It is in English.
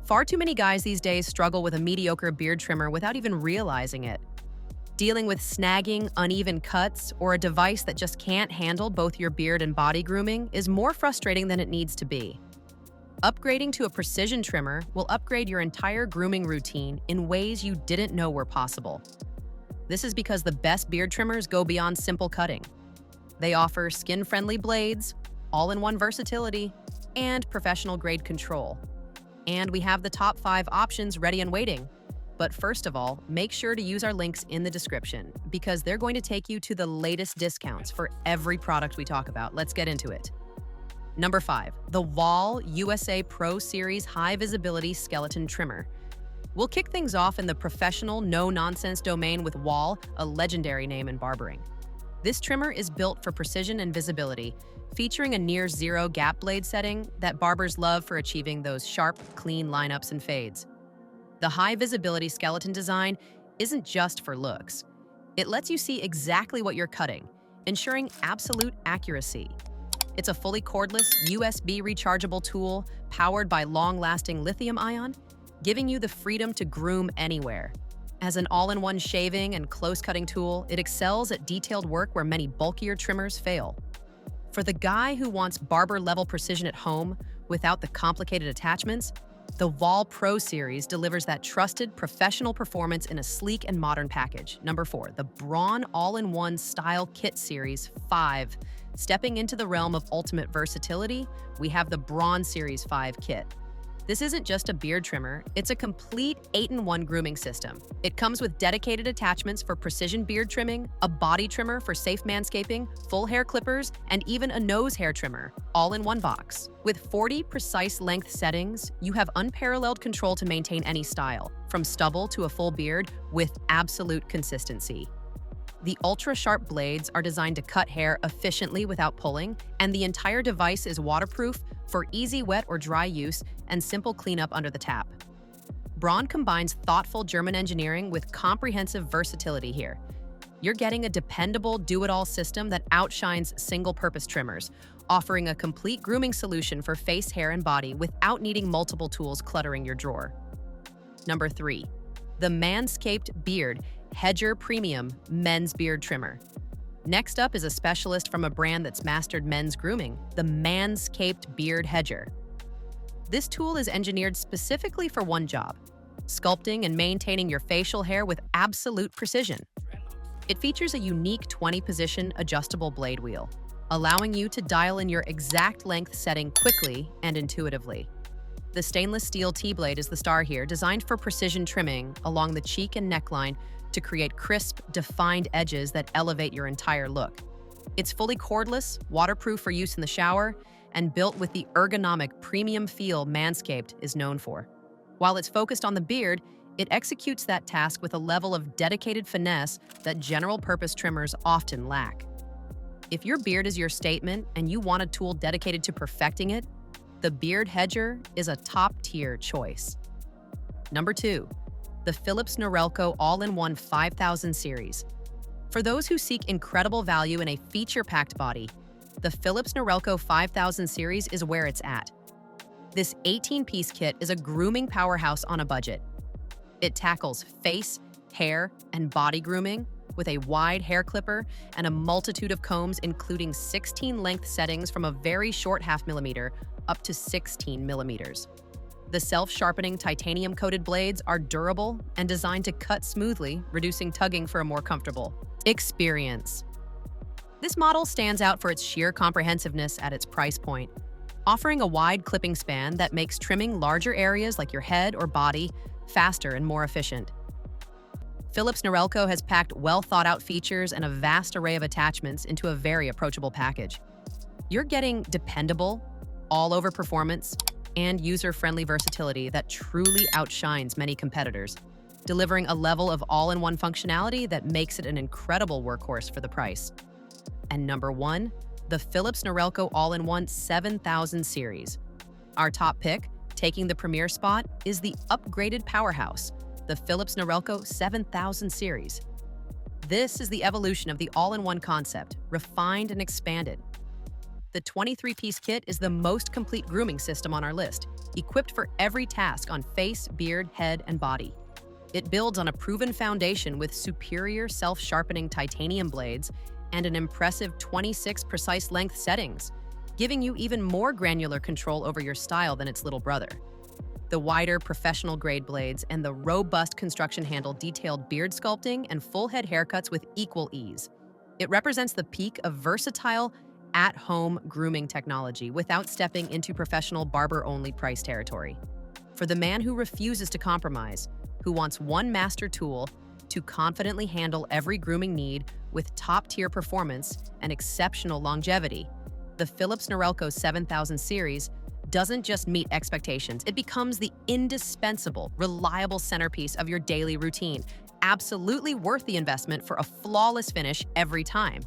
Far too many guys these days struggle with a mediocre beard trimmer without even realizing it. Dealing with snagging, uneven cuts, or a device that just can't handle both your beard and body grooming is more frustrating than it needs to be. Upgrading to a precision trimmer will upgrade your entire grooming routine in ways you didn't know were possible. This is because the best beard trimmers go beyond simple cutting. They offer skin-friendly blades, all-in-one versatility, and professional-grade control. And we have the top 5 options ready and waiting. But first of all, make sure to use our links in the description because they're going to take you to the latest discounts for every product we talk about. Let's get into it. Number 5, the Wahl USA Pro Series High Visibility Skeleton Trimmer. We'll kick things off in the professional, no-nonsense domain with Wahl, a legendary name in barbering. This trimmer is built for precision and visibility, featuring a near-zero gap blade setting that barbers love for achieving those sharp, clean lineups and fades. The high-visibility skeleton design isn't just for looks. It lets you see exactly what you're cutting, ensuring absolute accuracy. It's a fully cordless, USB rechargeable tool powered by long-lasting lithium-ion, giving you the freedom to groom anywhere. As an all-in-one shaving and close-cutting tool, it excels at detailed work where many bulkier trimmers fail. For the guy who wants barber-level precision at home without the complicated attachments, the Wahl Pro Series delivers that trusted, professional performance in a sleek and modern package. Number 4, the Braun All-in-One Style Kit Series 5. Stepping into the realm of ultimate versatility, we have the Braun Series 5 kit. This isn't just a beard trimmer, it's a complete 8-in-1 grooming system. It comes with dedicated attachments for precision beard trimming, a body trimmer for safe manscaping, full hair clippers, and even a nose hair trimmer, all in one box. With 40 precise length settings, you have unparalleled control to maintain any style, from stubble to a full beard, with absolute consistency. The ultra-sharp blades are designed to cut hair efficiently without pulling, and the entire device is waterproof for easy wet or dry use and simple cleanup under the tap. Braun combines thoughtful German engineering with comprehensive versatility here. You're getting a dependable do-it-all system that outshines single-purpose trimmers, offering a complete grooming solution for face, hair, and body without needing multiple tools cluttering your drawer. Number 3, the Manscaped Beard Hedger Premium Men's Beard Trimmer. Next up is a specialist from a brand that's mastered men's grooming, the Manscaped Beard Hedger. This tool is engineered specifically for one job: sculpting and maintaining your facial hair with absolute precision. It features a unique 20-position adjustable blade wheel, allowing you to dial in your exact length setting quickly and intuitively. The stainless steel T-blade is the star here, designed for precision trimming along the cheek and neckline to create crisp, defined edges that elevate your entire look. It's fully cordless, waterproof for use in the shower, and built with the ergonomic premium feel Manscaped is known for. While it's focused on the beard, it executes that task with a level of dedicated finesse that general-purpose trimmers often lack. If your beard is your statement and you want a tool dedicated to perfecting it, the Beard Hedger is a top-tier choice. Number 2, the Philips Norelco All-in-One 5000 Series. For those who seek incredible value in a feature-packed body, the Philips Norelco 5000 Series is where it's at. This 18-piece kit is a grooming powerhouse on a budget. It tackles face, hair, and body grooming with a wide hair clipper and a multitude of combs, including 16 length settings from a very short 0.5 millimeter up to 16 millimeters. The self-sharpening titanium-coated blades are durable and designed to cut smoothly, reducing tugging for a more comfortable experience. This model stands out for its sheer comprehensiveness at its price point, offering a wide clipping span that makes trimming larger areas like your head or body faster and more efficient. Philips Norelco has packed well-thought-out features and a vast array of attachments into a very approachable package. You're getting dependable, all-over performance, and user-friendly versatility that truly outshines many competitors, delivering a level of all-in-one functionality that makes it an incredible workhorse for the price. And number 1, the Philips Norelco All-in-One 7000 Series. Our top pick, taking the premier spot, is the upgraded powerhouse, the Philips Norelco 7000 Series. This is the evolution of the all-in-one concept, refined and expanded. the 23-piece kit is the most complete grooming system on our list, equipped for every task on face, beard, head, and body. It builds on a proven foundation with superior self-sharpening titanium blades and an impressive 26 precise length settings, giving you even more granular control over your style than its little brother. The wider professional-grade blades and the robust construction handle detailed beard sculpting and full-head haircuts with equal ease. It represents the peak of versatile, at-home grooming technology without stepping into professional barber-only price territory. For the man who refuses to compromise, who wants one master tool to confidently handle every grooming need with top-tier performance and exceptional longevity, the Philips Norelco 7000 series doesn't just meet expectations, it becomes the indispensable, reliable centerpiece of your daily routine, absolutely worth the investment for a flawless finish every time.